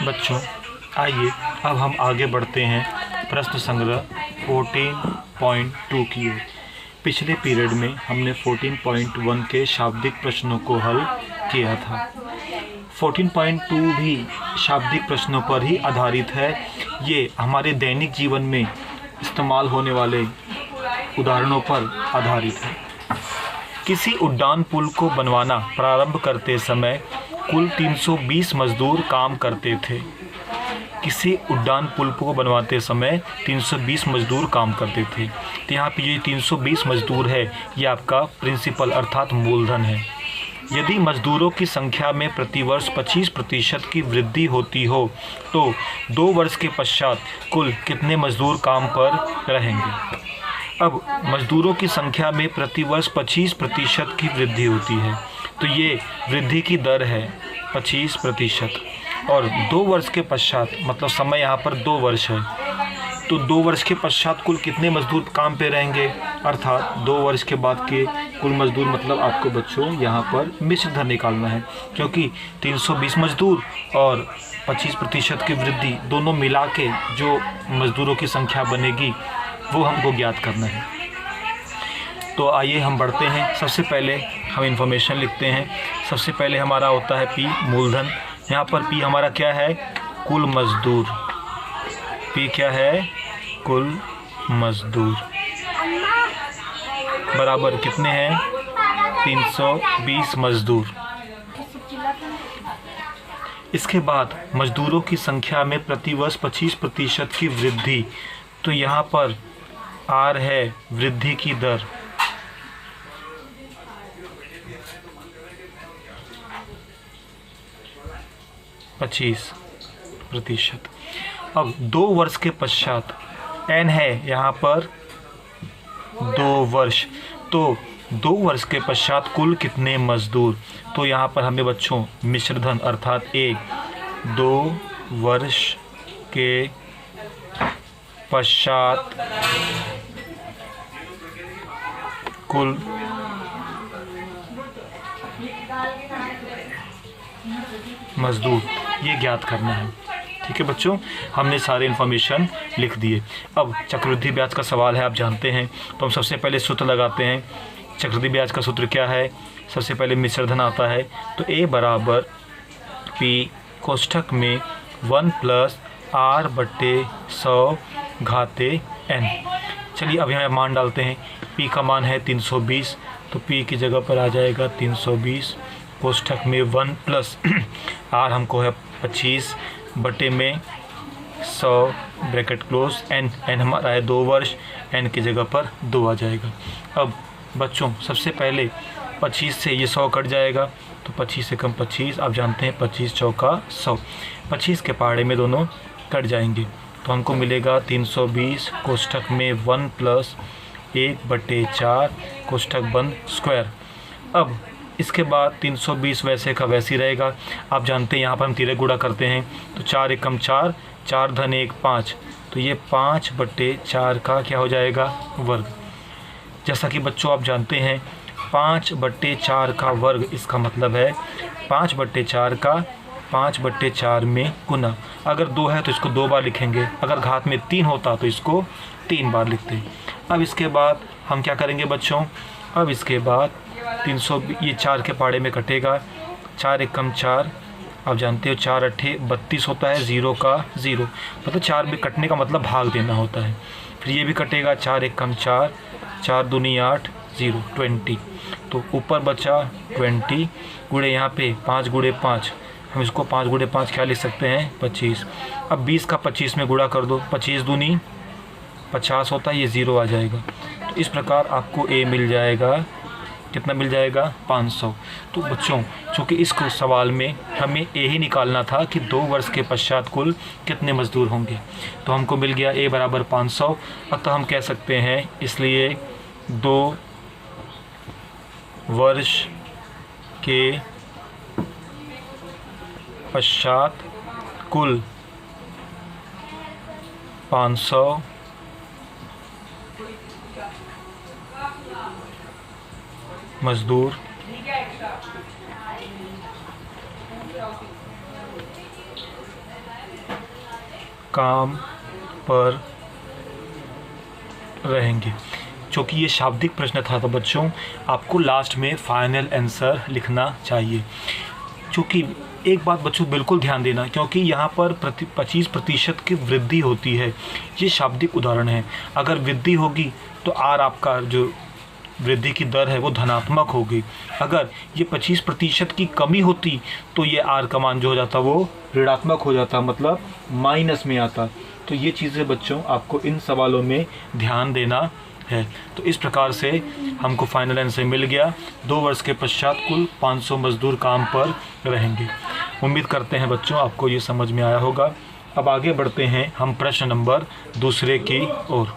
बच्चों आइए अब हम आगे बढ़ते हैं प्रश्न संग्रह 14.2 की ओर। पिछले पीरियड में हमने 14.1 के शाब्दिक प्रश्नों को हल किया था। 14.2 भी शाब्दिक प्रश्नों पर ही आधारित है। ये हमारे दैनिक जीवन में इस्तेमाल होने वाले उदाहरणों पर आधारित है। किसी उड्डान पुल को बनवाना प्रारंभ करते समय कुल 320 मजदूर काम करते थे। किसी उड्डान पुल को बनवाते समय 320 मजदूर काम करते थे। तो यहाँ पे ये 320 मजदूर है, ये आपका प्रिंसिपल अर्थात मूलधन है। यदि मजदूरों की संख्या में प्रतिवर्ष 25% की वृद्धि होती हो तो 2 वर्ष के पश्चात कुल कितने मजदूर काम पर रहेंगे। अब मजदूरों की संख्या में प्रतिवर्ष 25% की वृद्धि होती है, तो ये वृद्धि की दर है 25%। और 2 वर्ष के पश्चात, मतलब समय यहाँ पर 2 वर्ष है, तो 2 वर्ष के पश्चात कुल कितने मजदूर काम पे रहेंगे, अर्थात 2 वर्ष के बाद के कुल मजदूर, मतलब आपको बच्चों यहाँ पर मिश्र धन निकालना है, क्योंकि 320 मजदूर और 25% की वृद्धि दोनों मिला के जो मजदूरों की संख्या बनेगी वो हमको ज्ञात करना है। तो आइए हम बढ़ते हैं। सबसे पहले हम इन्फॉर्मेशन लिखते हैं। सबसे पहले हमारा होता है पी, मूलधन। यहाँ पर पी हमारा क्या है, कुल मजदूर। पी क्या है, कुल मजदूर बराबर कितने हैं, 320 मजदूर। इसके बाद मजदूरों की संख्या में प्रतिवर्ष 25% की वृद्धि, तो यहाँ पर आर है वृद्धि की दर। %25। अब 2 वर्ष के पश्चात एन है यहाँ पर 2 वर्ष, तो 2 वर्ष के पश्चात कुल कितने मजदूर, तो यहाँ पर हमें बच्चों मिश्रधन अर्थात 2 वर्ष के पश्चात कुल मजदूर, ये ज्ञात करना है। ठीक है बच्चों, हमने सारे इन्फॉर्मेशन लिख दिए। अब चक्रवृद्धि ब्याज का सवाल है, आप जानते हैं, तो हम सबसे पहले सूत्र लगाते हैं। चक्रवृद्धि ब्याज का सूत्र क्या है, सबसे पहले मिश्रधन आता है, तो ए बराबर पी कोष्ठक में 1 + r/100 घाते n। चलिए अब यहाँ मान डालते हैं। पी का मान है 320, तो पी की जगह पर आ जाएगा 320 कोष्ठक में 1 + r हमको है 25 बटे में 100 ब्रैकेट क्लोज, n हमारा है 2 वर्ष, n की जगह पर 2 आ जाएगा। अब बच्चों सबसे पहले 25 से ये 100 कट जाएगा, तो 25 से कम 25, आप जानते हैं 25 चौका 100, 25 के पहाड़े में दोनों कट जाएंगे, तो हमको मिलेगा 320 कोष्ठक में 1 + 1/4 कोष्ठक बंद स्क्वायर। अब इसके बाद 320 वैसे का वैसे ही रहेगा। आप जानते हैं यहाँ पर हम तिरक गुणा करते हैं, तो 4 × 4, 4 धन 1 5, तो ये 5/4 का क्या हो जाएगा, वर्ग। जैसा कि बच्चों आप जानते हैं 5/4 का वर्ग, इसका मतलब है 5/4 का 5/4 में गुना। अगर 2 है तो इसको 2 बार लिखेंगे, अगर घात में 3 होता तो इसको 3 बार लिखते हैं। अब इसके बाद हम क्या करेंगे बच्चों, अब इसके बाद 300 ये 4 के पहाड़े में कटेगा, 4 × 4, आप जानते हो 4 × 8 32 होता है, 0 का 0, मतलब 4 में कटने का मतलब भाग देना होता है। फिर ये भी कटेगा, 4 × 4, 4 दूनी 8, 0 20, तो ऊपर बचा 20 गुणे यहाँ पे 5 × 5, हम इसको 5 × 5 क्या लिख सकते हैं, 25। अब 20 का 25 में गुणा कर दो, 25 दूनी 50 होता है, ये 0 आ जाएगा। तो इस प्रकार आपको ए मिल जाएगा, कितना मिल जाएगा, 500। तो बच्चों चूँकि इस सवाल में हमें ए ही निकालना था कि 2 वर्ष के पश्चात कुल कितने मजदूर होंगे, तो हमको मिल गया ए बराबर 500। अब तो हम कह सकते हैं, इसलिए 2 वर्ष के पश्चात कुल 500 मजदूर काम पर रहेंगे। क्योंकि ये शाब्दिक प्रश्न था तो बच्चों आपको लास्ट में फाइनल आंसर लिखना चाहिए। क्योंकि एक बात बच्चों बिल्कुल ध्यान देना, क्योंकि यहाँ पर 25% की वृद्धि होती है। ये शाब्दिक उदाहरण है। अगर वृद्धि होगी तो आर आपका जो वृद्धि की दर है वो धनात्मक होगी। अगर ये 25% की कमी होती तो ये आर का मान जो हो जाता वो ऋणात्मक हो जाता, मतलब माइनस में आता। तो ये चीज़ें बच्चों आपको इन सवालों में ध्यान देना है। तो इस प्रकार से हमको फाइनल आंसर मिल गया। 2 वर्ष के पश्चात कुल 500 मजदूर काम पर रहेंगे। उम्मीद करते हैं बच्चों आपको ये समझ में आया होगा। अब आगे बढ़ते हैं हम प्रश्न नंबर 2 की ओर।